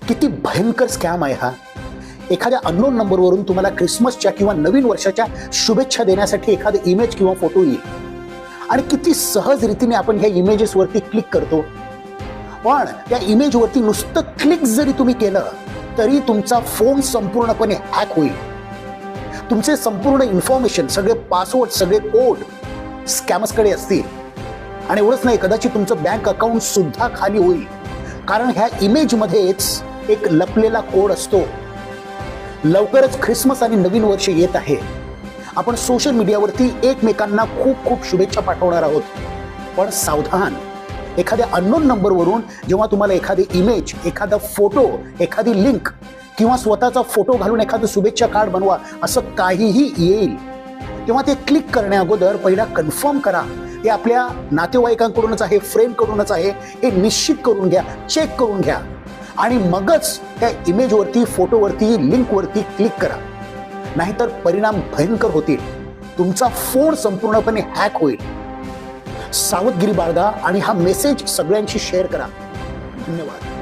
किती भयंकर स्कॅम आहे हा. एखाद्या अननोन नंबरवरून तुम्हाला क्रिसमसच्या किंवा नवीन वर्षाच्या शुभेच्छा देण्यासाठी एखादा इमेज किंवा फोटो येईल आणि किती सहज रीतीने आपण ह्या इमेजेसवरती क्लिक करतो. पण त्या इमेजवरती नुसतं क्लिक जरी तुम्ही केलं तरी तुमचा फोन संपूर्णपणे हॅक होईल. तुमचे संपूर्ण इन्फॉर्मेशन, सगळे पासवर्ड, सगळे कोड स्कॅमर्सकडे असतील. आणि एवढंच नाही, कदाचित तुमचं बँक अकाउंट सुद्धा खाली होईल, कारण ह्या इमेजमध्येच एक लपलेला कोड असतो. लवकरच ख्रिसमस आणि नवीन वर्ष येत आहे. आपण सोशल मीडियावरती एकमेकांना खूप खूप शुभेच्छा पाठवणार आहोत. पण सावधान, एखाद्या अननोन नंबरवरून जेव्हा तुम्हाला एखादी इमेज, एखादा फोटो, एखादी लिंक किंवा स्वतःचा फोटो घालून एखादं शुभेच्छा कार्ड बनवा असं काहीही येईल, तेव्हा ते क्लिक करण्या अगोदर पहिला कन्फर्म करा हे आपल्या नातेवाईकांकडूनच आहे, फ्रेंडकडूनच आहे हे निश्चित करून घ्या, चेक करून घ्या आणि मगच त्या इमेजवरती, फोटोवरती, लिंकवरती क्लिक करा. नाहीतर परिणाम भयंकर होतील. तुमचा फोन संपूर्णपणे हॅक होईल. सावधगिरी बाळगा आणि हा मेसेज सगळ्यांशी शेअर करा. धन्यवाद.